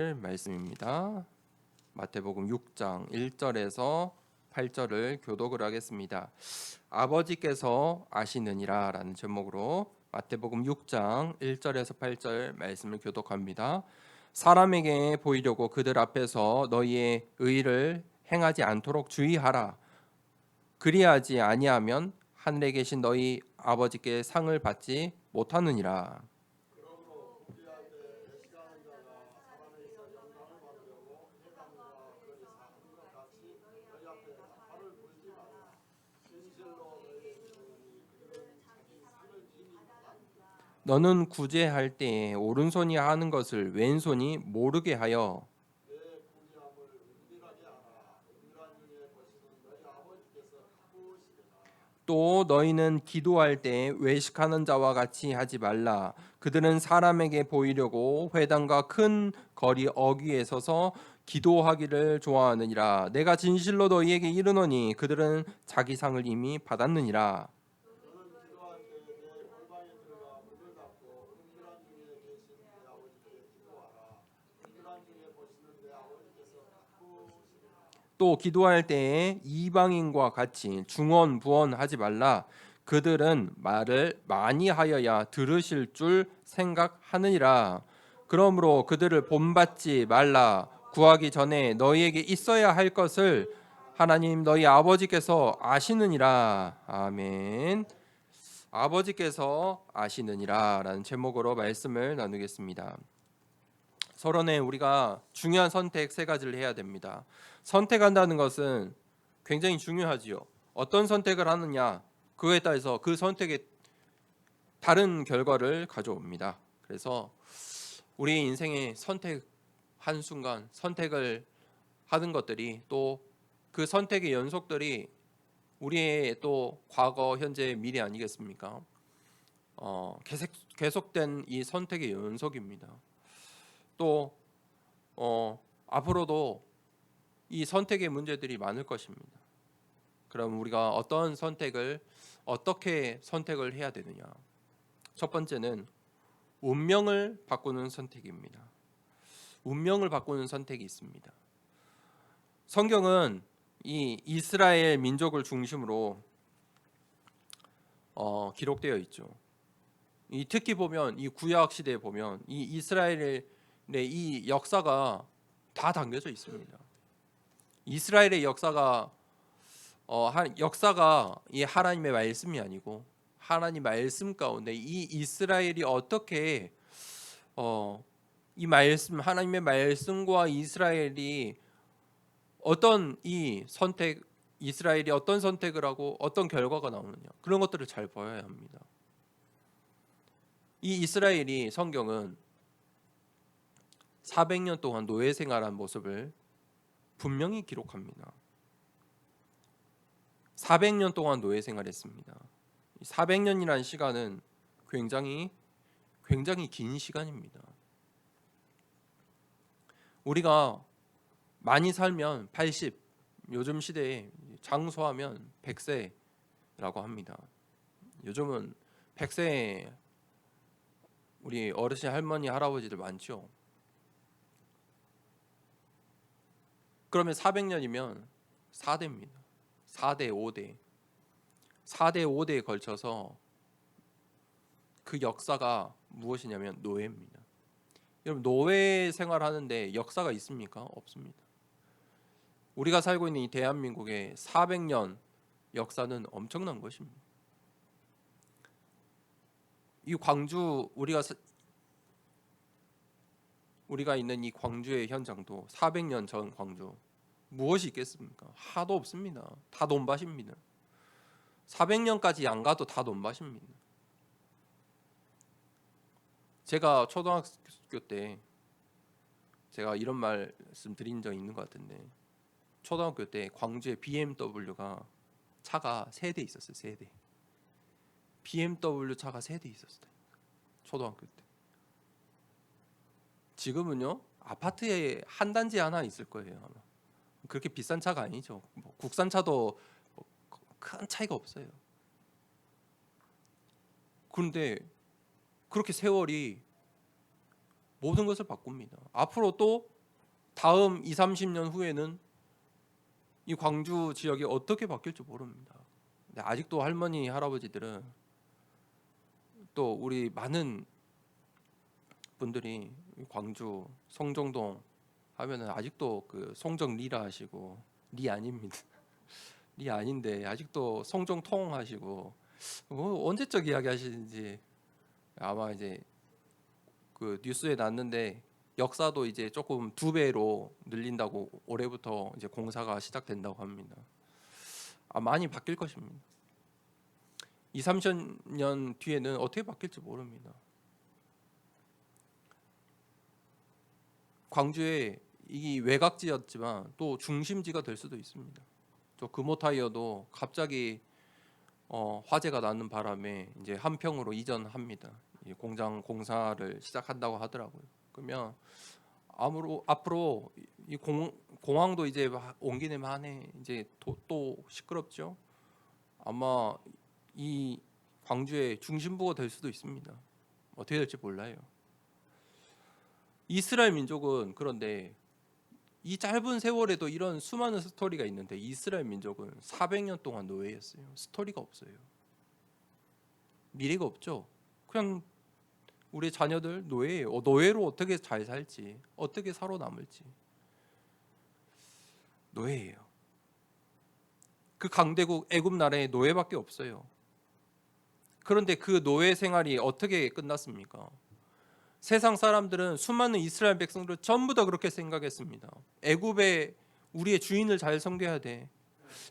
말씀입니다. 마태복음 6장 1절에서 8절을 교독을 하겠습니다. 아버지께서 아시느니라 라는 제목으로 마태복음 6장 1절에서 8절 말씀을 교독합니다. 사람에게 보이려고 그들 앞에서 너희의 의를 행하지 않도록 주의하라. 그리하지 아니하면 하늘에 계신 너희 아버지께 상을 받지 못하느니라. 너는 구제할 때에 오른손이 하는 것을 왼손이 모르게 하여 또 너희는 기도할 때 외식하는 자와 같이 하지 말라. 그들은 사람에게 보이려고 회당과 큰 거리 어귀에 서서 기도하기를 좋아하느니라. 내가 진실로 너희에게 이르노니 그들은 자기 상을 이미 받았느니라. 또 기도할 때에 이방인과 같이 중언부언하지 말라. 그들은 말을 많이 하여야 들으실 줄 생각하느니라. 그러므로 그들을 본받지 말라. 구하기 전에 너희에게 있어야 할 것을 하나님 너희 아버지께서 아시느니라. 아멘. 아버지께서 아시느니라 라는 제목으로 말씀을 나누겠습니다. 서론에 우리가 중요한 선택 세 가지를 해야 됩니다. 선택한다는 것은 굉장히 중요하지요. 어떤 선택을 하느냐, 그거에 따라서 그 선택에 다른 결과를 가져옵니다. 그래서 우리 인생의 선택 한순간 선택을 하는 것들이 또 그 선택의 연속들이 우리의 또 과거, 현재, 미래 아니겠습니까? 계속된 이 선택의 연속입니다. 또 앞으로도 이 선택의 문제들이 많을 것입니다. 그럼 우리가 어떻게 선택을 해야 되느냐? 첫 번째는 운명을 바꾸는 선택입니다. 운명을 바꾸는 선택이 있습니다. 성경은 이 이스라엘 민족을 중심으로 기록되어 있죠. 특히 보면 이 구약 시대에 보면 이 이스라엘의 이 역사가 다 담겨져 있습니다. 이스라엘의 역사가 이 하나님의 말씀이 아니고 하나님 말씀 가운데 이 이스라엘이 어떻게 이 말씀 하나님의 말씀과 이스라엘이 이스라엘이 어떤 선택을 하고 어떤 결과가 나오느냐 그런 것들을 잘 보아야 합니다. 이 이스라엘이 성경은 400년 동안 노예 생활한 모습을 분명히 기록합니다. 400년 동안 노예 생활했습니다. 400년이라는 시간은 굉장히 긴 시간입니다. 우리가 많이 살면 80, 요즘 시대에 장수하면 100세라고 합니다. 요즘은 100세 우리 어르신, 할머니, 할아버지들 많죠. 그러면 400년이면 4대입니다. 4대, 5대. 4대, 5대에 걸쳐서 그 역사가 무엇이냐면 노예입니다. 여러분, 노예 생활하는데 역사가 있습니까? 없습니다. 우리가 살고 있는 이 대한민국의 400년 역사는 엄청난 것입니다. 이 광주 우리가 있는 이 광주의 현장도 400년 전 광주 무엇이 있겠습니까? 하도 없습니다. 다 논밭입니다. 400년까지 안 가도 다 논밭입니다. 제가 초등학교 때 제가 이런 말씀 드린 적 있는 것 같은데 초등학교 때 광주에 BMW가 차가 3대 있었어요. 3대. BMW 차가 3대 있었어요. 초등학교 때. 지금은요 아파트에 한 단지 하나 있을 거예요. 아마. 그렇게 비싼 차가 아니죠. 국산차도 큰 차이가 없어요. 그런데 그렇게 세월이 모든 것을 바꿉니다. 앞으로 또 다음 2, 30년 후에는 이 광주 지역이 어떻게 바뀔지 모릅니다. 근데 아직도 할머니, 할아버지들은 또 우리 많은 분들이 광주 성정동 하면은 아직도 그 성정리라 하시고 리 아닙니다. 리 아닌데 아직도 성정통 하시고 뭐 언제적 이야기 하시는지 아마 이제 그 뉴스에 났는데 역사도 이제 조금 2배로 늘린다고 올해부터 이제 공사가 시작된다고 합니다. 많이 바뀔 것입니다. 2, 30년 뒤에는 어떻게 바뀔지 모릅니다. 광주에 이 외곽지였지만 또 중심지가 될 수도 있습니다. 저 금호타이어도 갑자기 화재가 나는 바람에 이제 한평으로 이전합니다. 공장 공사를 시작한다고 하더라고요. 그러면 앞으로 이 공항도 이제 옮기네 만에 이제 또 시끄럽죠. 아마 이 광주의 중심부가 될 수도 있습니다. 어떻게 될지 몰라요. 이스라엘 민족은 그런데 이 짧은 세월에도 이런 수많은 스토리가 있는데 이스라엘 민족은 400년 동안 노예였어요. 스토리가 없어요. 미래가 없죠. 그냥 우리 자녀들 노예예요. 노예로 어떻게 잘 살지, 어떻게 살아남을지. 노예예요. 그 강대국 애굽 나라에 노예밖에 없어요. 그런데 그 노예 생활이 어떻게 끝났습니까? 세상 사람들은 수많은 이스라엘 백성들 전부 다 그렇게 생각했습니다. 애굽에 우리의 주인을 잘 섬겨야 돼.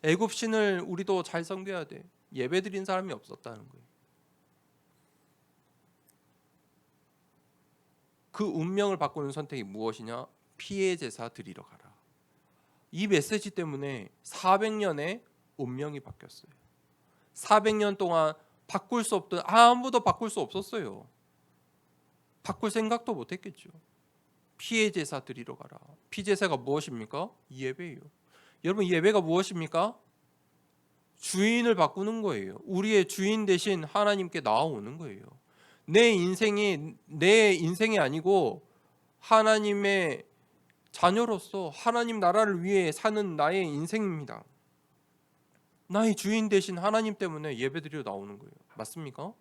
애굽 신을 우리도 잘 섬겨야 돼. 예배드린 사람이 없었다는 거예요. 그 운명을 바꾸는 선택이 무엇이냐? 피해 제사 드리러 가라. 이 메시지 때문에 400년의 운명이 바뀌었어요. 400년 동안 바꿀 수 없던 아무도 바꿀 수 없었어요. 바꿀 생각도 못했겠죠. 피해 제사 드리러 가라. 피제사가 무엇입니까? 예배예요. 여러분 예배가 무엇입니까? 주인을 바꾸는 거예요. 우리의 주인 대신 하나님께 나아오는 거예요. 내 인생이 아니고 하나님의 자녀로서 하나님 나라를 위해 사는 나의 인생입니다. 나의 주인 대신 하나님 때문에 예배드리러 나오는 거예요. 맞습니까?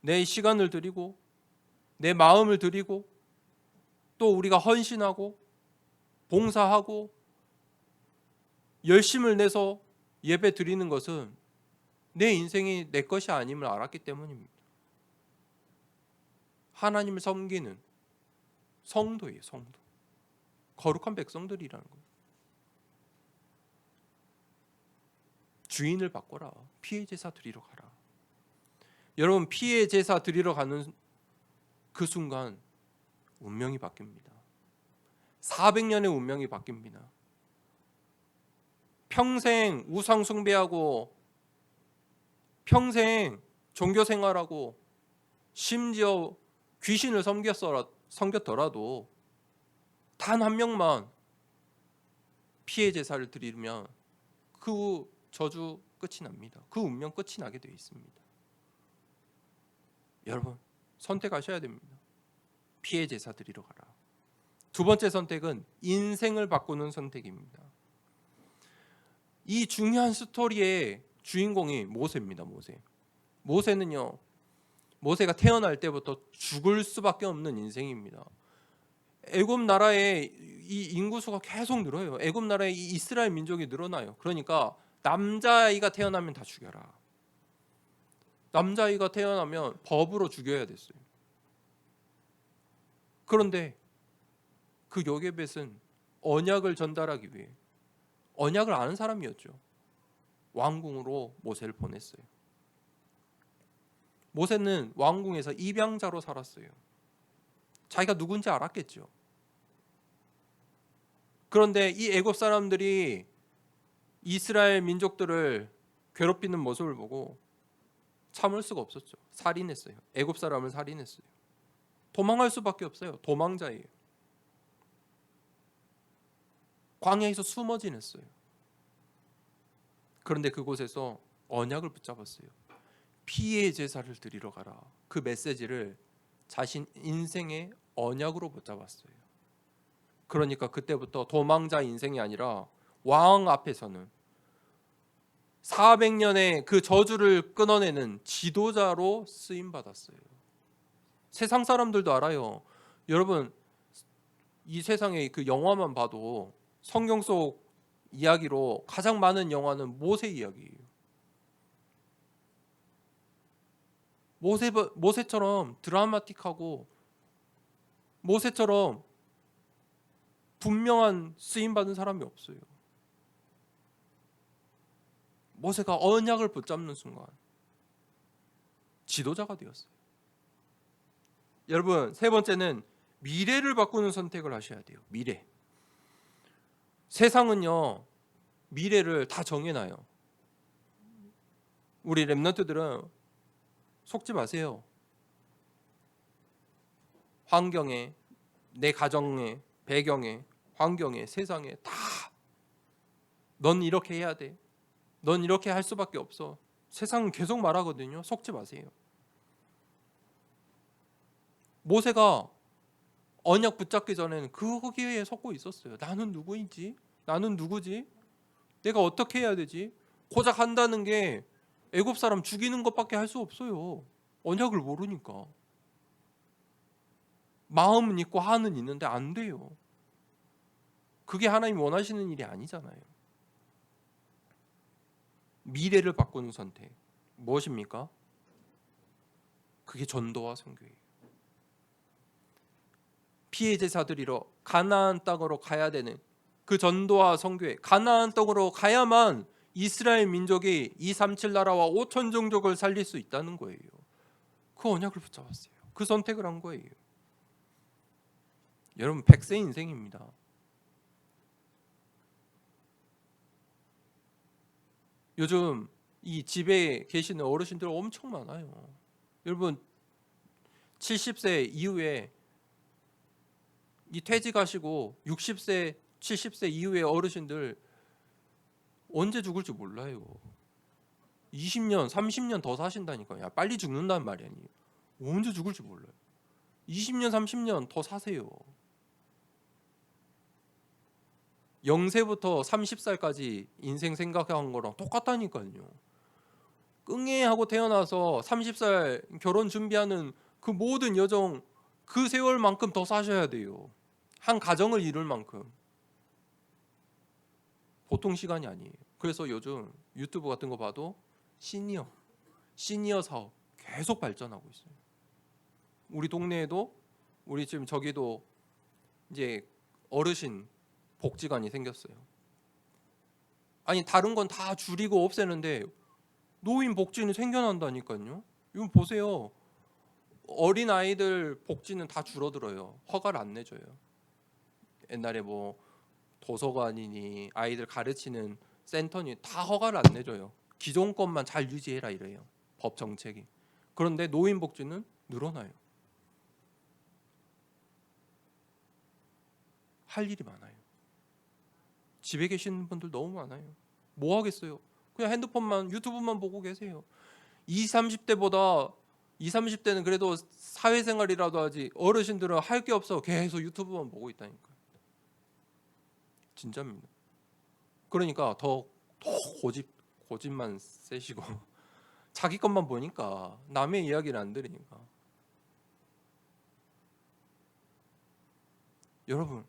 내 시간을 드리고 내 마음을 드리고 또 우리가 헌신하고 봉사하고 열심을 내서 예배 드리는 것은 내 인생이 내 것이 아님을 알았기 때문입니다. 하나님을 섬기는 성도예요. 성도. 거룩한 백성들이라는 거예요. 주인을 바꿔라. 피해 제사 드리러 가라. 여러분 피해 제사 드리러 가는 그 순간 운명이 바뀝니다. 400년의 운명이 바뀝니다. 평생 우상 숭배하고 평생 종교 생활하고 심지어 귀신을 섬겼더라도 단 한 명만 피해 제사를 드리면 그 저주 끝이 납니다. 그 운명 끝이 나게 되어 있습니다. 여러분 선택하셔야 됩니다. 피해 제사 드리러 가라. 두 번째 선택은 인생을 바꾸는 선택입니다. 이 중요한 스토리의 주인공이 모세입니다. 모세는요, 모세가 태어날 때부터 죽을 수밖에 없는 인생입니다. 애굽 나라의 이 인구수가 계속 늘어요. 애굽 나라의 이 이스라엘 민족이 늘어나요. 그러니까 남자아이가 태어나면 다 죽여라. 남자아이가 태어나면 법으로 죽여야 됐어요. 그런데 그 요게벳은 언약을 전달하기 위해 언약을 아는 사람이었죠. 왕궁으로 모세를 보냈어요. 모세는 왕궁에서 입양자로 살았어요. 자기가 누군지 알았겠죠. 그런데 이 애굽 사람들이 이스라엘 민족들을 괴롭히는 모습을 보고 참을 수가 없었죠. 살인했어요. 애굽 사람을 살인했어요. 도망할 수밖에 없어요. 도망자예요. 광야에서 숨어 지냈어요. 그런데 그곳에서 언약을 붙잡았어요. 피해 제사를 드리러 가라. 그 메시지를 자신 인생의 언약으로 붙잡았어요. 그러니까 그때부터 도망자 인생이 아니라 왕 앞에서는 400년의 그 저주를 끊어내는 지도자로 쓰임 받았어요. 세상 사람들도 알아요. 여러분, 이 세상의 그 영화만 봐도 성경 속 이야기로 가장 많은 영화는 모세 이야기예요. 모세처럼 드라마틱하고 모세처럼 분명한 쓰임 받은 사람이 없어요. 모세가 언약을 붙잡는 순간 지도자가 되었어요. 여러분, 세 번째는 미래를 바꾸는 선택을 하셔야 돼요. 미래. 세상은요, 미래를 다 정해놔요. 우리 랩런트들은 속지 마세요. 환경에, 내 가정에, 배경에, 환경에, 세상에 다 넌 이렇게 해야 돼. 넌 이렇게 할 수밖에 없어. 세상은 계속 말하거든요. 속지 마세요. 모세가 언약 붙잡기 전에는 거기에 속고 있었어요. 나는 누구인지? 나는 누구지? 내가 어떻게 해야 되지? 고작 한다는 게 애굽 사람 죽이는 것밖에 할 수 없어요. 언약을 모르니까. 마음은 있고 하는 있는데 안 돼요. 그게 하나님 원하시는 일이 아니잖아요. 미래를 바꾸는 선택 무엇입니까? 그게 전도와 선교예요. 피해 제사드리러 가나안 땅으로 가야 되는 그 전도와 선교에 가나안 땅으로 가야만 이스라엘 민족이 237 나라와 5천 종족을 살릴 수 있다는 거예요. 그 언약을 붙잡았어요. 그 선택을 한 거예요. 여러분, 100세 인생입니다. 요즘 이 집에 계시는 어르신들 엄청 많아요. 여러분, 70세 이후에 이 퇴직하시고 60세, 70세 이후의 어르신들 언제 죽을지 몰라요. 20년, 30년 더 사신다니까요. 야, 빨리 죽는다는 말이 아니에요. 언제 죽을지 몰라요. 20년, 30년 더 사세요. 0세부터 30살까지 인생 생각한 거랑 똑같다니까요. 끙해하고 태어나서 30살 결혼 준비하는 그 모든 여정, 그 세월만큼 더 사셔야 돼요. 한 가정을 이룰 만큼. 보통 시간이 아니에요. 그래서 요즘 유튜브 같은 거 봐도 시니어 사업 계속 발전하고 있어요. 우리 동네에도, 우리 지금 저기도 이제 어르신 복지관이 생겼어요. 아니, 다른 건 다 줄이고 없애는데 노인 복지는 생겨난다니까요. 이거 보세요. 어린 아이들 복지는 다 줄어들어요. 허가를 안 내줘요. 옛날에 뭐 도서관이니 아이들 가르치는 센터니 다 허가를 안 내줘요. 기존 것만 잘 유지해라 이래요. 법 정책이. 그런데 노인 복지는 늘어나요. 할 일이 많아요. 집에 계시는 분들 너무 많아요. 뭐 하겠어요? 그냥 핸드폰만, 유튜브만 보고 계세요. 20, 30대보다 20, 30대는 그래도 사회생활이라도 하지, 어르신들은 할 게 없어 계속 유튜브만 보고 있다니까요. 진짜입니다. 그러니까 더 고집만 세시고 자기 것만 보니까 남의 이야기를 안 들으니까. 여러분,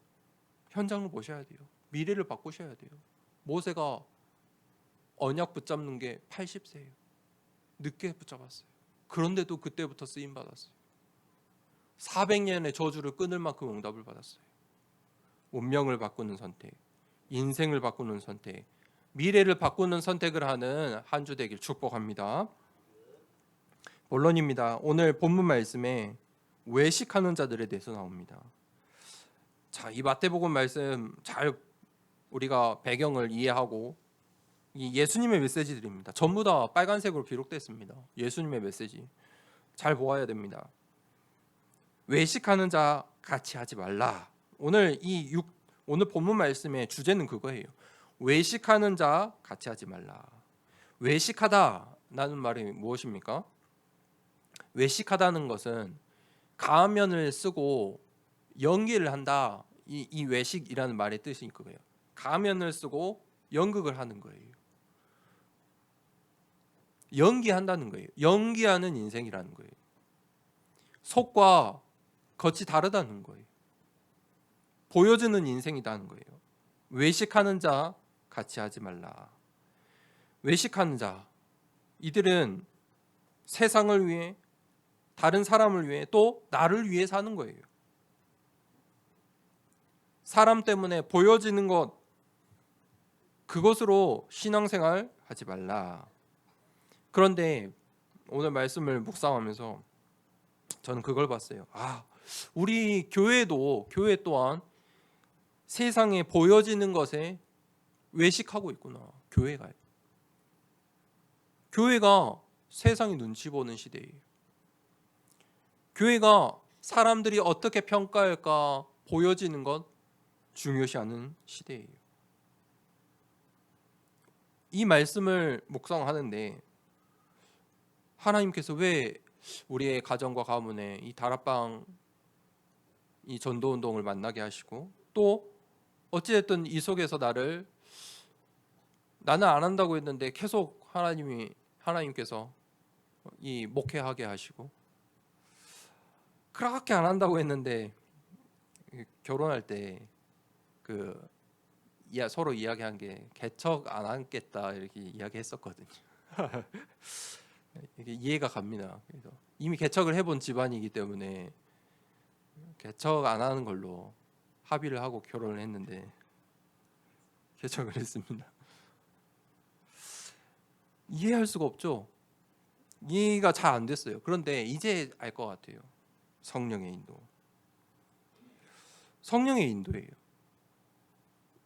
현장을 보셔야 돼요. 미래를 바꾸셔야 돼요. 모세가 언약 붙잡는 게 80세예요. 늦게 붙잡았어요. 그런데도 그때부터 쓰임 받았어요. 400년의 저주를 끊을 만큼 응답을 받았어요. 운명을 바꾸는 선택, 인생을 바꾸는 선택, 미래를 바꾸는 선택을 하는 한 주 되길 축복합니다. 본론입니다. 오늘 본문 말씀에 외식하는 자들에 대해서 나옵니다. 자, 이 마태복음 말씀 잘 우리가 배경을 이해하고, 이 예수님의 메시지들입니다. 전부 다 빨간색으로 기록됐습니다. 예수님의 메시지 잘 보아야 됩니다. 외식하는 자 같이 하지 말라. 오늘 오늘 본문 말씀의 주제는 그거예요. 외식하는 자 같이 하지 말라. 외식하다라는 말이 무엇입니까? 외식하다는 것은 가면을 쓰고 연기를 한다. 이 외식이라는 말의 뜻이 그거예요. 가면을 쓰고 연극을 하는 거예요. 연기한다는 거예요. 연기하는 인생이라는 거예요. 속과 겉이 다르다는 거예요. 보여주는 인생이라는 거예요. 외식하는 자 같이 하지 말라. 외식하는 자, 이들은 세상을 위해, 다른 사람을 위해, 또 나를 위해 사는 거예요. 사람 때문에 보여지는 것, 그것으로 신앙생활 하지 말라. 그런데 오늘 말씀을 묵상하면서 저는 그걸 봤어요. 우리 교회 또한 세상에 보여지는 것에 외식하고 있구나. 교회가 세상이 눈치 보는 시대예요. 교회가 사람들이 어떻게 평가할까 보여지는 것 중요시하는 시대예요. 이 말씀을 묵상하는데 하나님께서 왜 우리의 가정과 가문에 이 다락방 이 전도운동을 만나게 하시고, 또 어찌됐든 이 속에서 나는 안 한다고 했는데 계속 하나님께서 이 목회하게 하시고, 그렇게 안 한다고 했는데 결혼할 때 서로 이야기한 게 개척 안 하겠다 이렇게 이야기했었거든요. 이게 이해가 갑니다. 그래서 이미 개척을 해본 집안이기 때문에 개척 안 하는 걸로 합의를 하고 결혼을 했는데 개척을 했습니다. 이해할 수가 없죠. 이해가 잘 안 됐어요. 그런데 이제 알 것 같아요. 성령의 인도예요.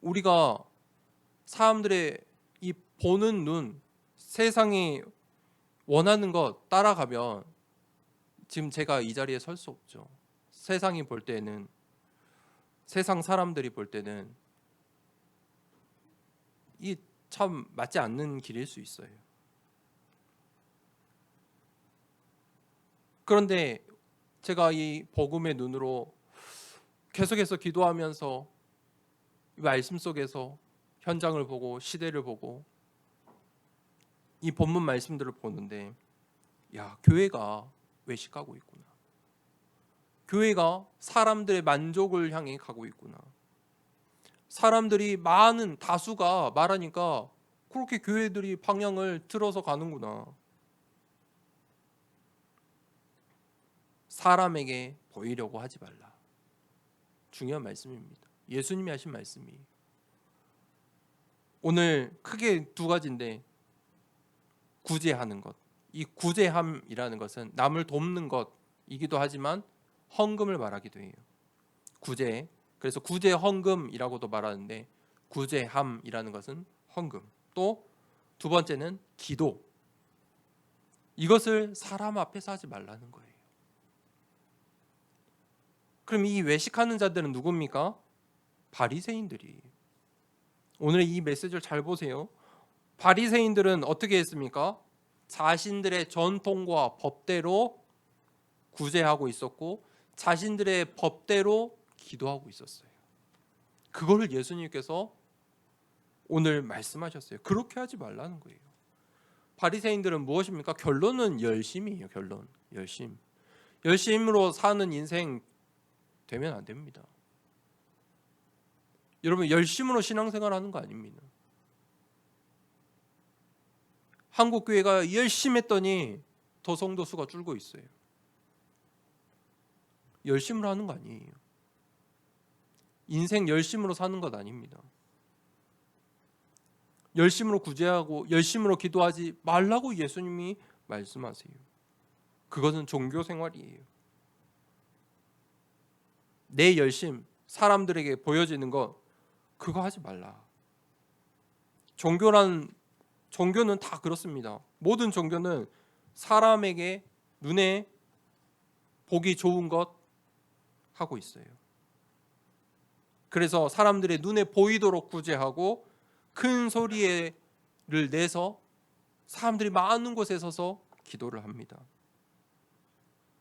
우리가 사람들의 이 보는 눈, 세상이 원하는 것 따라가면 지금 제가 이 자리에 설 수 없죠. 세상 사람들이 볼 때는 이 참 맞지 않는 길일 수 있어요. 그런데 제가 이 복음의 눈으로 계속해서 기도하면서 말씀 속에서 현장을 보고 시대를 보고 이 본문 말씀들을 보는데, 교회가 외식하고 있구나. 교회가 사람들의 만족을 향해 가고 있구나. 사람들이 다수가 말하니까 그렇게 교회들이 방향을 틀어서 가는구나. 사람에게 보이려고 하지 말라. 중요한 말씀입니다. 예수님이 하신 말씀이. 오늘 크게 두 가지인데, 구제하는 것. 이 구제함이라는 것은 남을 돕는 것이기도 하지만 헌금을 말하기도 해요. 구제. 그래서 구제 헌금이라고도 말하는데, 구제함이라는 것은 헌금. 또 두 번째는 기도. 이것을 사람 앞에서 하지 말라는 거예요. 그럼 이 외식하는 자들은 누굽니까? 바리새인들이. 오늘 이 메시지를 잘 보세요. 바리새인들은 어떻게 했습니까? 자신들의 전통과 법대로 구제하고 있었고, 자신들의 법대로 기도하고 있었어요. 그거를 예수님께서 오늘 말씀하셨어요. 그렇게 하지 말라는 거예요. 바리새인들은 무엇입니까? 결론은 열심이에요. 열심으로 사는 인생 되면 안 됩니다. 여러분, 열심으로 신앙생활하는 거 아닙니다. 한국 교회가 열심히 했더니 더 성도 수가 줄고 있어요. 열심으로 하는 거 아니에요. 인생 열심으로 사는 것 아닙니다. 열심으로 구제하고 열심으로 기도하지 말라고 예수님이 말씀하세요. 그것은 종교 생활이에요. 내 열심, 사람들에게 보여지는 것, 그거 하지 말라. 종교는 다 그렇습니다. 모든 종교는 사람에게 눈에 보기 좋은 것 하고 있어요. 그래서 사람들의 눈에 보이도록 구제하고 큰 소리를 내서 사람들이 많은 곳에 서서 기도를 합니다.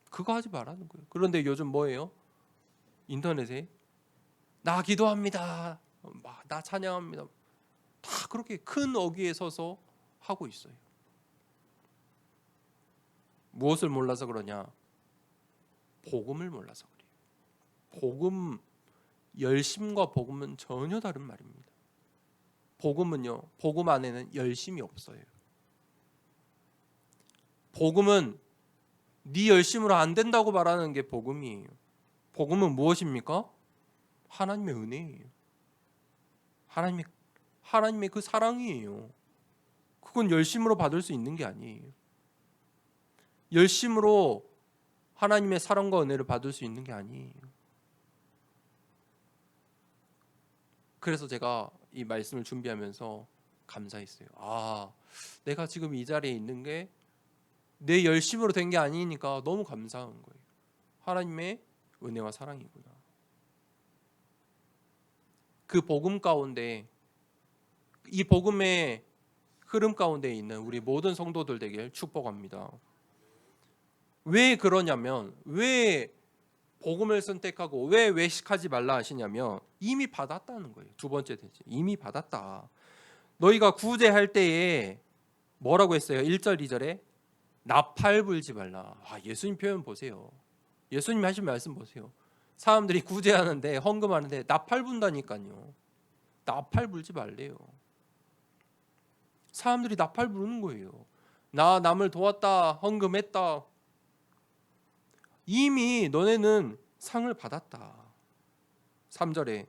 그거 하지 말라는 거예요. 그런데 요즘 뭐예요? 인터넷에 나 기도합니다, 나 찬양합니다, 다 그렇게 큰 어귀에 서서 하고 있어요. 무엇을 몰라서 그러냐? 복음을 몰라서 그래요. 복음, 열심과 복음은 전혀 다른 말입니다. 복음은요, 복음 안에는 열심이 없어요. 복음은 네 열심으로 안 된다고 말하는 게 복음이에요. 복음은 무엇입니까? 하나님의 은혜예요. 하나님의 그 사랑이에요. 그건 열심으로 받을 수 있는 게 아니에요. 열심으로 하나님의 사랑과 은혜를 받을 수 있는 게 아니에요. 그래서 제가 이 말씀을 준비하면서 감사했어요. 내가 지금 이 자리에 있는 게 내 열심으로 된 게 아니니까 너무 감사한 거예요. 하나님의 은혜와 사랑이구나. 그 복음 가운데, 이 복음의 흐름 가운데 있는 우리 모든 성도들 되길 축복합니다. 왜 그러냐면, 왜 복음을 선택하고 왜 외식하지 말라 하시냐면 이미 받았다는 거예요. 두 번째 되지. 이미 받았다. 너희가 구제할 때에 뭐라고 했어요? 1절 2절에 나팔 불지 말라. 예수님 표현 보세요. 예수님 하신 말씀 보세요. 사람들이 구제하는데, 헌금하는데 나팔 분다니까요. 나팔 불지 말래요. 사람들이 나팔 부르는 거예요. 나 남을 도왔다, 헌금했다. 이미 너네는 상을 받았다. 3절에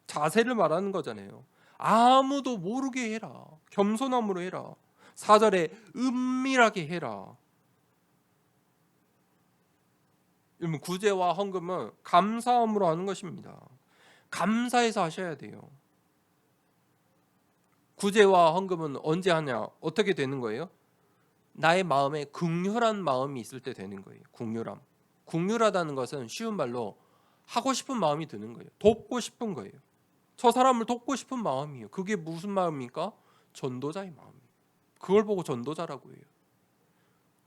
자세를 말하는 거잖아요. 아무도 모르게 해라. 겸손함으로 해라. 4절에 은밀하게 해라. 여러분, 구제와 헌금은 감사함으로 하는 것입니다. 감사해서 하셔야 돼요. 구제와 헌금은 언제 하냐? 어떻게 되는 거예요? 나의 마음에 긍휼한 마음이 있을 때 되는 거예요. 긍휼함. 긍휼하다는 것은 쉬운 말로 하고 싶은 마음이 드는 거예요. 돕고 싶은 거예요. 저 사람을 돕고 싶은 마음이에요. 그게 무슨 마음입니까? 전도자의 마음이에요. 그걸 보고 전도자라고 해요.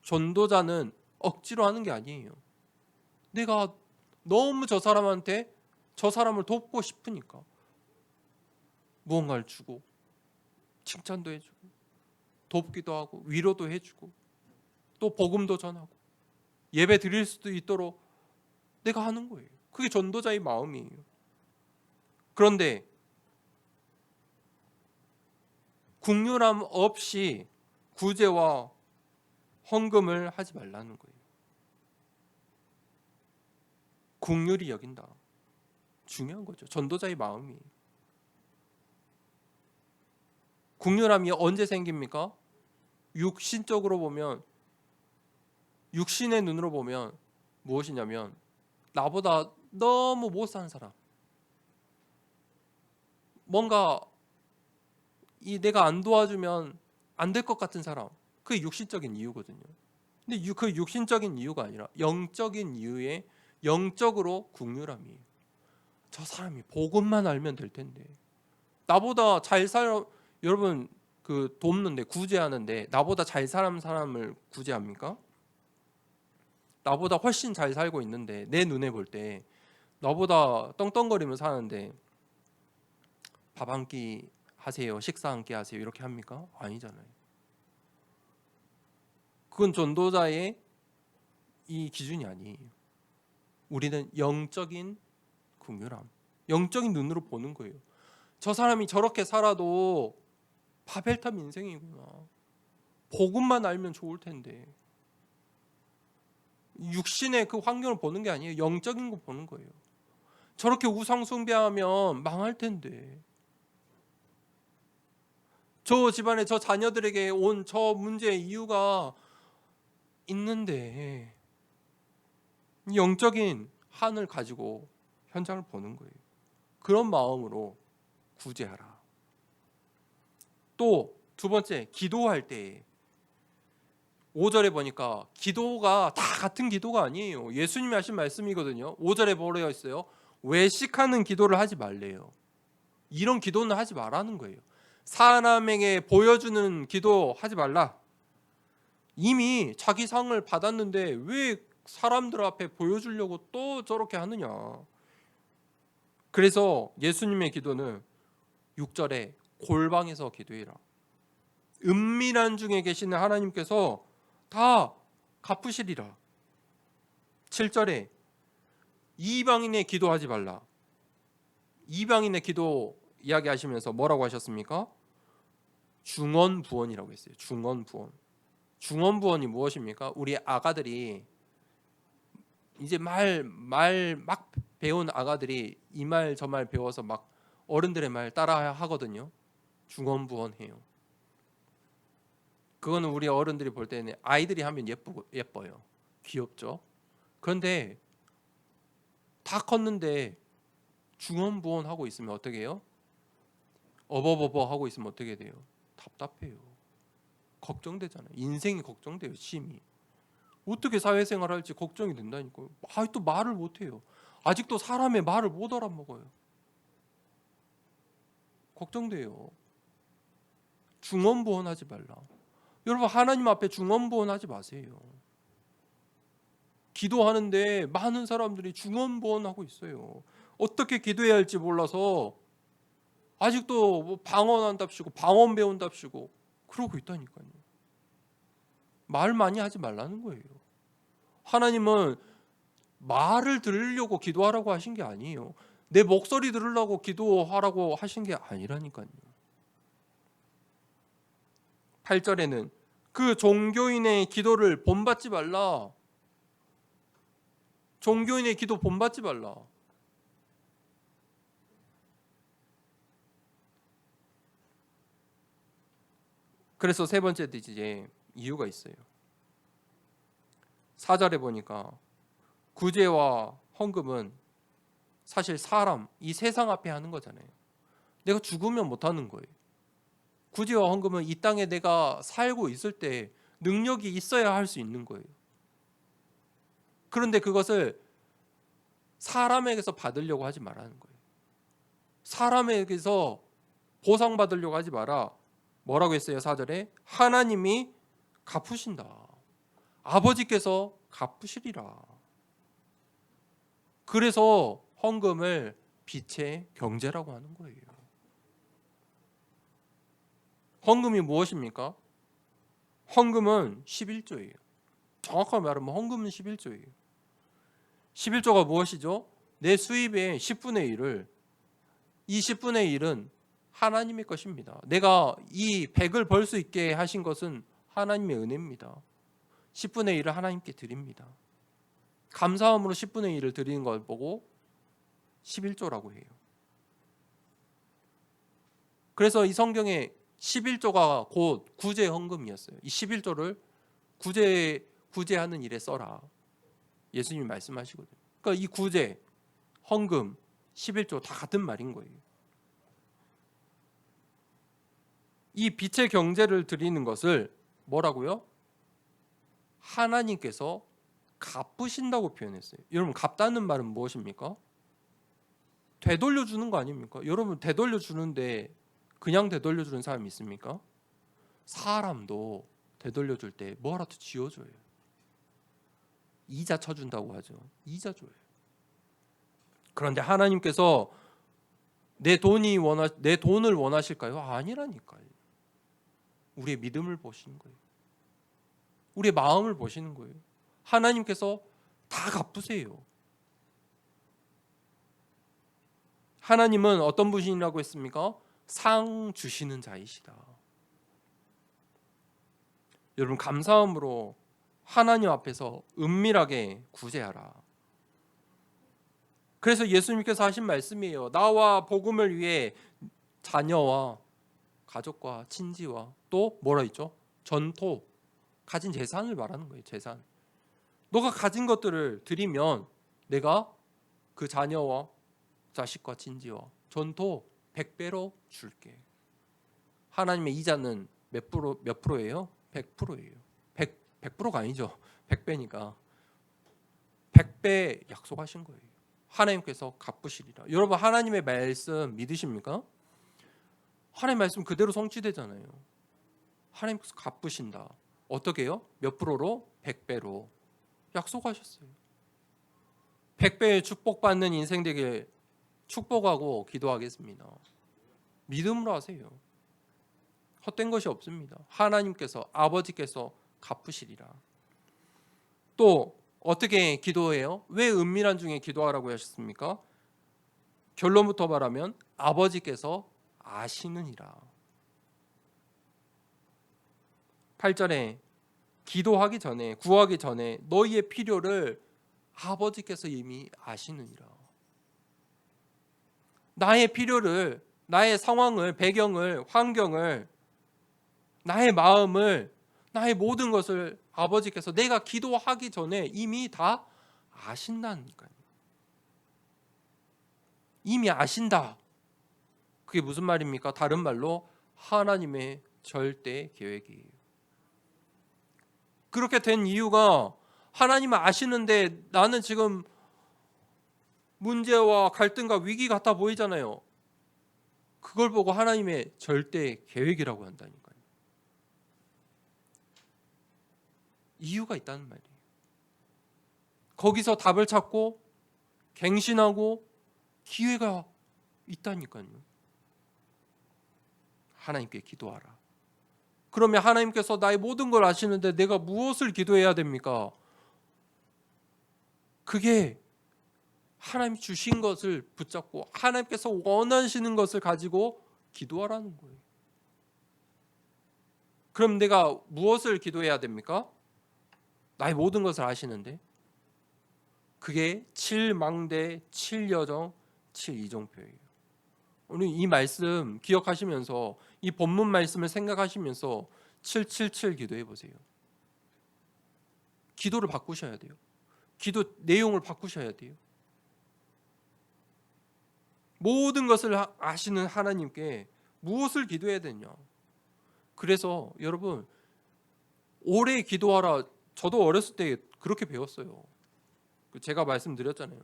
전도자는 억지로 하는 게 아니에요. 내가 너무 저 사람한테 저 사람을 돕고 싶으니까 무언가를 주고 칭찬도 해주고 돕기도 하고 위로도 해주고 또 복음도 전하고 예배 드릴 수도 있도록 내가 하는 거예요. 그게 전도자의 마음이에요. 그런데 긍휼함 없이 구제와 헌금을 하지 말라는 거예요. 긍휼히 여긴다. 중요한 거죠. 전도자의 마음이. 긍휼함이 언제 생깁니까? 육신적으로 보면, 육신의 눈으로 보면 무엇이냐면 나보다 너무 못 사는 사람, 뭔가 내가 안 도와주면 안 될 것 같은 사람, 그게 육신적인 이유거든요. 근데 그 육신적인 이유가 아니라 영적인 이유에 영적으로 긍휼함이에요. 저 사람이 복음만 알면 될 텐데, 나보다 잘 살, 여러분 그 돕는데 구제하는데 나보다 잘 사는 사람을 구제합니까? 나보다 훨씬 잘 살고 있는데, 내 눈에 볼 때 나보다 떵떵거리며 사는데 밥 한 끼 하세요, 식사 한 끼 하세요 이렇게 합니까? 아니잖아요. 그건 전도자의 이 기준이 아니에요. 우리는 영적인 긍휼함, 영적인 눈으로 보는 거예요. 저 사람이 저렇게 살아도 바벨탑 인생이구나. 복음만 알면 좋을 텐데. 육신의 그 환경을 보는 게 아니에요. 영적인 거 보는 거예요. 저렇게 우상 숭배하면 망할 텐데. 저 집안에 저 자녀들에게 온 저 문제의 이유가 있는데, 영적인 한을 가지고 현장을 보는 거예요. 그런 마음으로 구제하라. 또 두 번째, 기도할 때 5절에 보니까 기도가 다 같은 기도가 아니에요. 예수님이 하신 말씀이거든요. 5절에 뭐라고 있어요? 외식하는 기도를 하지 말래요. 이런 기도는 하지 말라는 거예요. 사람에게 보여주는 기도 하지 말라. 이미 자기 상을 받았는데 왜 사람들 앞에 보여주려고 또 저렇게 하느냐. 그래서 예수님의 기도는 6절에 골방에서 기도해라. 은밀한 중에 계시는 하나님께서 다 갚으시리라. 7절에 이방인의 기도하지 말라. 이방인의 기도 이야기하시면서 뭐라고 하셨습니까? 중언부언이라고 했어요. 중언부언. 중언부언이 무엇입니까? 우리 아가들이 이제 말 막 배운 아가들이 이 말 저 말 배워서 막 어른들의 말 따라 하거든요. 중언부언해요. 그거는 우리 어른들이 볼 때는 아이들이 하면 예뻐요. 귀엽죠. 그런데 다 컸는데 중언부언하고 있으면 어떻게 해요? 어버버버 하고 있으면 어떻게 돼요? 답답해요. 걱정되잖아요. 인생이 걱정돼요. 심히. 어떻게 사회생활 할지 걱정이 된다니까요. 또 말을 못해요. 아직도 사람의 말을 못 알아먹어요. 걱정돼요. 중언부언하지 말라. 여러분, 하나님 앞에 중언부언하지 마세요. 기도하는데 많은 사람들이 중언부언하고 있어요. 어떻게 기도해야 할지 몰라서 아직도 뭐 방언한답시고 방언 배운답시고 그러고 있다니까요. 말 많이 하지 말라는 거예요. 하나님은 말을 들으려고 기도하라고 하신 게 아니에요. 내 목소리 들으려고 기도하라고 하신 게 아니라니까요. 8절에는 그 종교인의 기도를 본받지 말라. 종교인의 기도 본받지 말라. 그래서 세 번째 이제 이유가 있어요. 4절에 보니까 구제와 헌금은 사실 사람, 이 세상 앞에 하는 거잖아요. 내가 죽으면 못 하는 거예요. 구제와 헌금은 이 땅에 내가 살고 있을 때 능력이 있어야 할 수 있는 거예요. 그런데 그것을 사람에게서 받으려고 하지 말라는 거예요. 사람에게서 보상받으려고 하지 마라. 뭐라고 했어요? 4절에 하나님이 갚으신다. 아버지께서 갚으시리라. 그래서 헌금을 빛의 경제라고 하는 거예요. 헌금이 무엇입니까? 헌금은 11조예요. 정확하게 말하면 헌금은 11조예요. 11조가 무엇이죠? 내 수입의 10분의 1을, 이 10분의 1은 하나님의 것입니다. 내가 이 100을 벌 수 있게 하신 것은 하나님의 은혜입니다. 10분의 1을 하나님께 드립니다. 감사함으로 10분의 1을 드리는 걸 보고 11조라고 해요. 그래서 이 성경에 11조가 곧 구제 헌금이었어요. 이 11조를 구제하는 일에 써라. 예수님이 말씀하시거든요. 그러니까 이 구제, 헌금, 11조 다 같은 말인 거예요. 이 빛의 경제를 드리는 것을 뭐라고요? 하나님께서 갚으신다고 표현했어요. 여러분, 갚다는 말은 무엇입니까? 되돌려주는 거 아닙니까? 여러분, 되돌려주는데 그냥 되돌려주는 사람이 있습니까? 사람도 되돌려줄 때 뭐라도 지어줘요. 이자 쳐준다고 하죠. 이자 줘요. 그런데 하나님께서 내 돈을 원하실까요? 아니라니까요. 우리의 믿음을 보시는 거예요. 우리의 마음을 보시는 거예요. 하나님께서 다 갚으세요. 하나님은 어떤 분이라고 했습니까? 상 주시는 자이시다. 여러분, 감사함으로 하나님 앞에서 은밀하게 구제하라. 그래서 예수님께서 하신 말씀이에요. 나와 복음을 위해 자녀와 가족과 친지와 또 뭐라 했죠? 전토, 가진 재산을 말하는 거예요. 재산. 너가 가진 것들을 드리면 내가 그 자녀와 자식과 친지와 전토 100배로 줄게. 하나님의 이자는 몇 프로예요? 100%예요. 100%가 아니죠. 100배니까 100배 약속하신 거예요. 하나님께서 갚으시리라. 여러분, 하나님의 말씀 믿으십니까? 하나님의 말씀 그대로 성취되잖아요. 하나님께서 갚으신다. 어떻게 해요? 몇 프로로? 100배로 약속하셨어요. 100배의 축복받는 인생 되길 축복하고 기도하겠습니다. 믿음으로 하세요. 헛된 것이 없습니다. 하나님께서 아버지께서 갚으시리라. 또 어떻게 기도해요? 왜 은밀한 중에 기도하라고 하셨습니까? 결론부터 말하면 아버지께서 아시느니라. 8절에 기도하기 전에, 구하기 전에 너희의 필요를 아버지께서 이미 아시느니라. 나의 필요를, 나의 상황을, 배경을, 환경을, 나의 마음을, 나의 모든 것을 아버지께서 내가 기도하기 전에 이미 다 아신다니까요. 이미 아신다. 그게 무슨 말입니까? 다른 말로 하나님의 절대 계획이에요. 그렇게 된 이유가 하나님은 아시는데 나는 지금 문제와 갈등과 위기 같아 보이잖아요. 그걸 보고 하나님의 절대 계획이라고 한다니까요. 이유가 있다는 말이에요. 거기서 답을 찾고 갱신하고 기회가 있다니까요. 하나님께 기도하라. 그러면 하나님께서 나의 모든 걸 아시는데 내가 무엇을 기도해야 됩니까? 그게 하나님 주신 것을 붙잡고 하나님께서 원하시는 것을 가지고 기도하라는 거예요. 그럼 내가 무엇을 기도해야 됩니까? 나의 모든 것을 아시는데 그게 7망대, 7여정, 7이종표예요. 오늘 이 말씀 기억하시면서 이 본문 말씀을 생각하시면서 777 기도해 보세요. 기도를 바꾸셔야 돼요. 기도 내용을 바꾸셔야 돼요. 모든 것을 아시는 하나님께 무엇을 기도해야 되냐? 그래서 여러분 오래 기도하라. 저도 어렸을 때 그렇게 배웠어요. 제가 말씀드렸잖아요.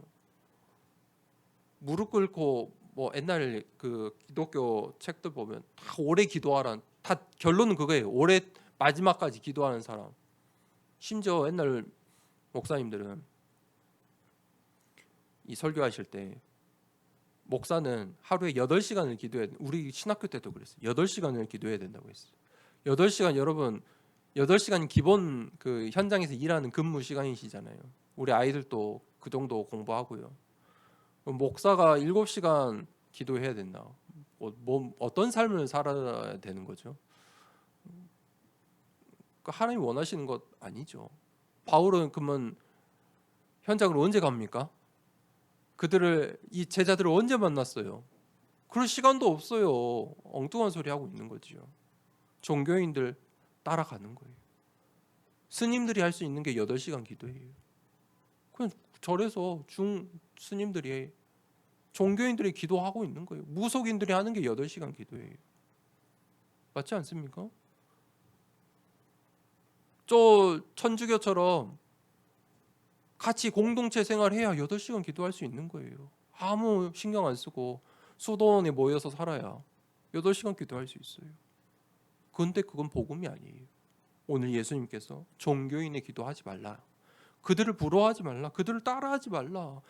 무릎 꿇고 뭐 옛날 그 기독교 책들 보면 다 오래 기도하라. 다 결론은 그거예요. 오래 마지막까지 기도하는 사람. 심지어 옛날 목사님들은 이 설교하실 때 목사는 하루에 8시간을 기도해야 돼. 우리 신학교 때도 그랬어요. 8시간을 기도해야 된다고 했어요. 8시간 여러분 8시간 기본 그 현장에서 일하는 근무 시간이시잖아요. 우리 아이들도 그 정도 공부하고요. 목사가 7시간 기도해야 된다. 뭐 어떤 삶을 살아야 되는 거죠? 하나님이 원하시는 것 아니죠. 바울은 그러면 현장으로 언제 갑니까? 그들을 이 제자들을 언제 만났어요? 그럴 시간도 없어요. 엉뚱한 소리 하고 있는 거지요. 종교인들 따라가는 거예요. 스님들이 할 수 있는 게 8시간 기도예요. 그냥 절에서 스님들이 종교인들이 기도하고 있는 거예요. 무속인들이 하는 게 8시간 기도예요. 맞지 않습니까? 저 천주교처럼 같이 공동체 생활해야 8시간 기도할 수 있는 거예요. 아무 신경 안 쓰고 수도원에 모여서 살아야 8시간 기도할 수 있어요. 그런데 그건 복음이 아니에요. 오늘 예수님께서 종교인의 기도하지 말라. 그들을 부러워하지 말라. 그들을 따라하지 말라.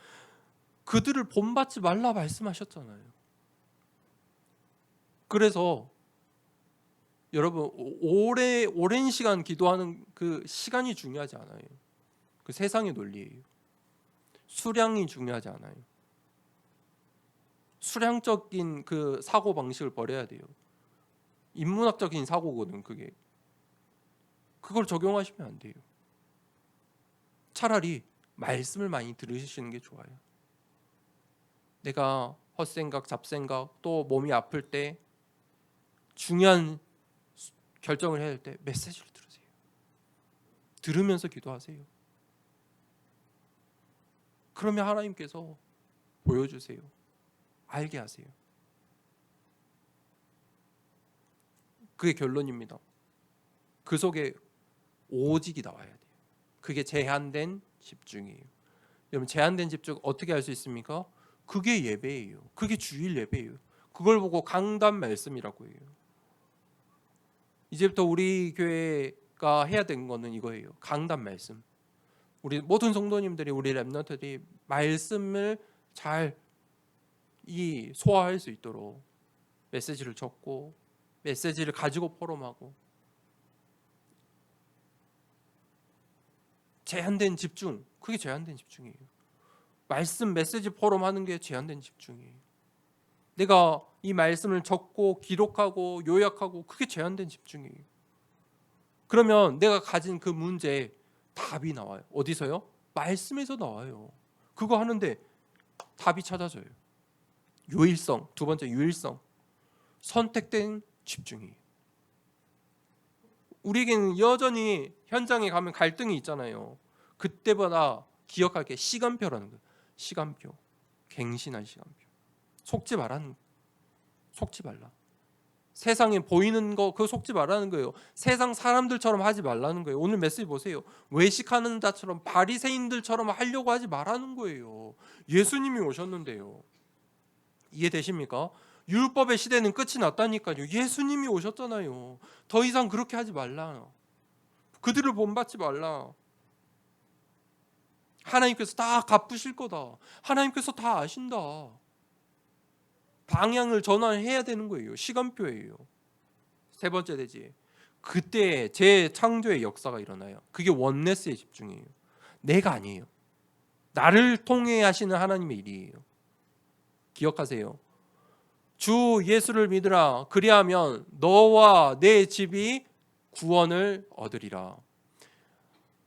그들을 본받지 말라 말씀하셨잖아요. 그래서 여러분 오랜 시간 기도하는 그 시간이 중요하지 않아요. 그 세상의 논리예요. 수량이 중요하지 않아요. 수량적인 그 사고 방식을 버려야 돼요. 인문학적인 사고거든 그게. 그걸 적용하시면 안 돼요. 차라리 말씀을 많이 들으시는 게 좋아요. 내가 헛생각, 잡생각, 또 몸이 아플 때 중요한 결정을 해야 할 때 메시지를 들으세요. 들으면서 기도하세요. 그러면 하나님께서 보여주세요. 알게 하세요. 그게 결론입니다. 그 속에 오직이 나와야 돼요. 그게 제한된 집중이에요. 여러분 제한된 집중 어떻게 할 수 있습니까? 그게 예배예요. 그게 주일 예배예요. 그걸 보고 강단 말씀이라고 해요. 이제부터 우리 교회가 해야 되는 거는 이거예요. 강단 말씀. 우리 모든 성도님들이 우리 랩런트들이 말씀을 잘 이 소화할 수 있도록 메시지를 적고 메시지를 가지고 포럼하고 제한된 집중, 그게 제한된 집중이에요. 말씀 메시지 포럼하는 게 제한된 집중이에요. 내가 이 말씀을 적고 기록하고 요약하고 그게 제한된 집중이에요. 그러면 내가 가진 그 문제에 답이 나와요. 어디서요? 말씀에서 나와요. 그거 하는데 답이 찾아져요. 유일성, 두 번째 유일성. 선택된 집중이에요. 우리에게는 여전히 현장에 가면 갈등이 있잖아요. 그때보다 기억할 게 시간표라는 거예요. 시간표. 갱신한 시간표. 속지 말라는, 속지 말라. 세상에 보이는 거 그거 속지 말라는 거예요. 세상 사람들처럼 하지 말라는 거예요. 오늘 메시지 보세요. 외식하는 자처럼 바리새인들처럼 하려고 하지 말라는 거예요. 예수님이 오셨는데요. 이해되십니까? 율법의 시대는 끝이 났다니까요. 예수님이 오셨잖아요. 더 이상 그렇게 하지 말라. 그들을 본받지 말라. 하나님께서 다 갚으실 거다. 하나님께서 다 아신다. 방향을 전환해야 되는 거예요. 시간표예요. 세 번째 되지. 그때 재창조의 역사가 일어나요. 그게 원네스의 집중이에요. 내가 아니에요. 나를 통해 하시는 하나님의 일이에요. 기억하세요. 주 예수를 믿으라. 그리하면 너와 내 집이 구원을 얻으리라.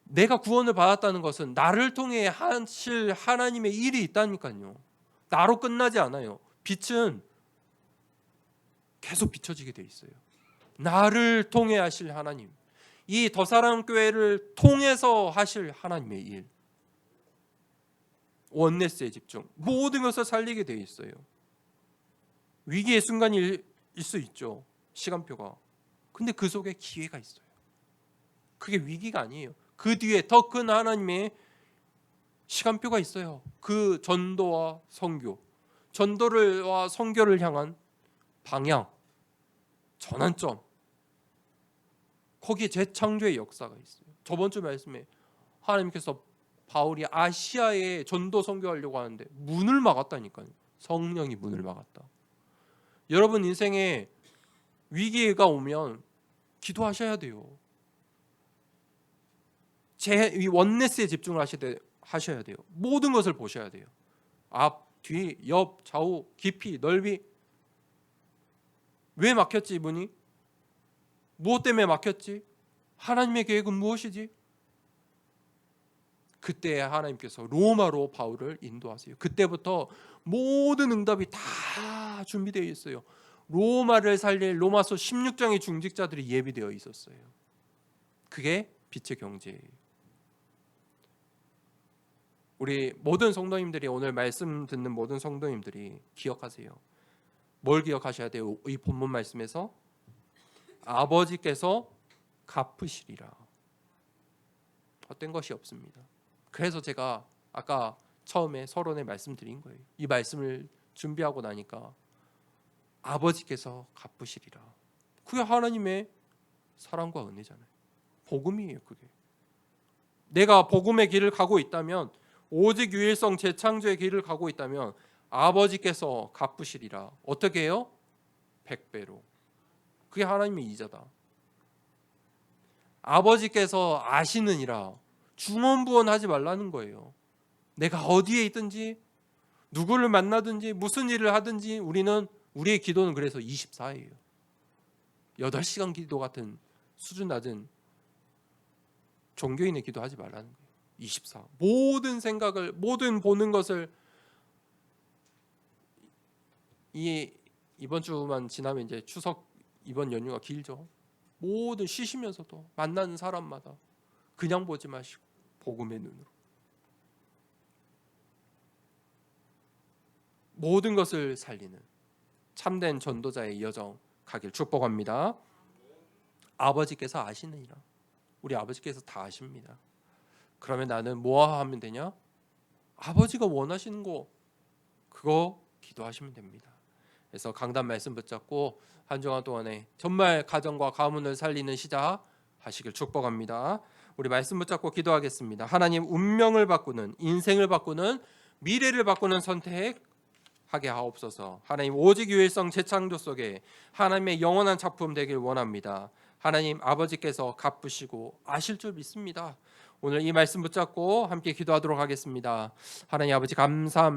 내가 구원을 받았다는 것은 나를 통해 하실 하나님의 일이 있다니까요. 나로 끝나지 않아요. 빛은 계속 비춰지게 돼 있어요. 나를 통해 하실 하나님, 이 더사랑교회를 통해서 하실 하나님의 일, 원네스의 집중, 모든 것을 살리게 돼 있어요. 위기의 순간일 수 있죠. 시간표가. 근데 그 속에 기회가 있어요. 그게 위기가 아니에요. 그 뒤에 더 큰 하나님의 시간표가 있어요. 그 전도와 선교, 전도와 선교를 향한 방향, 전환점, 거기에 재창조의 역사가 있어요. 저번 주 말씀에 하나님께서 바울이 아시아에 전도 선교하려고 하는데 문을 막았다니까요. 성령이 문을 막았다. 여러분 인생에 위기가 오면 기도하셔야 돼요. 이 원네스에 집중을 하셔야 돼요. 모든 것을 보셔야 돼요. 앞, 뒤, 옆, 좌우, 깊이, 넓이. 왜 막혔지 문이? 무엇 때문에 막혔지? 하나님의 계획은 무엇이지? 그때 하나님께서 로마로 바울을 인도하세요. 그때부터 모든 응답이 다 준비되어 있어요. 로마를 살릴 로마서 16장의 중직자들이 예비되어 있었어요. 그게 빛의 경제예요. 우리 모든 성도님들이 오늘 말씀 듣는 모든 성도님들이 기억하세요. 뭘 기억하셔야 돼요? 이 본문 말씀에서 아버지께서 갚으시리라. 헛된 것이 없습니다. 그래서 제가 아까 처음에 서론에 말씀드린 거예요. 이 말씀을 준비하고 나니까 아버지께서 갚으시리라. 그게 하나님의 사랑과 은혜잖아요. 복음이에요. 그게. 내가 복음의 길을 가고 있다면, 오직 유일성 재창조의 길을 가고 있다면 아버지께서 갚으시리라. 어떻게 해요? 100배로. 그게 하나님의 이자다. 아버지께서 아시느니라. 중언부언하지 말라는 거예요. 내가 어디에 있든지 누구를 만나든지 무슨 일을 하든지 우리의 기도는 그래서 24예요. 8시간 기도 같은 수준 낮은 종교인의 기도하지 말라는 거예요. 24. 모든 생각을, 모든 보는 것을, 이번 주만 지나면 이제 추석 이번 연휴가 길죠. 모든 쉬시면서도 만나는 사람마다 그냥 보지 마시고 복음의 눈으로 모든 것을 살리는 참된 전도자의 여정 가길 축복합니다. 아버지께서 아시느니라. 우리 아버지께서 다 아십니다. 그러면 나는 뭐 하면 되냐? 아버지가 원하시는 거 그거 기도하시면 됩니다. 그래서 강단 말씀 붙잡고 한 주간 동안에 정말 가정과 가문을 살리는 시작 하시길 축복합니다. 우리 말씀 붙잡고 기도하겠습니다. 하나님, 운명을 바꾸는, 인생을 바꾸는, 미래를 바꾸는 선택 하게 하옵소서. 하나님 오직 유일성 재창조 속에 하나님의 영원한 작품 되길 원합니다. 하나님 아버지께서 갚으시고 아실 줄 믿습니다. 오늘 이 말씀 붙잡고 함께 기도하도록 하겠습니다. 하나님 아버지 감사합니다.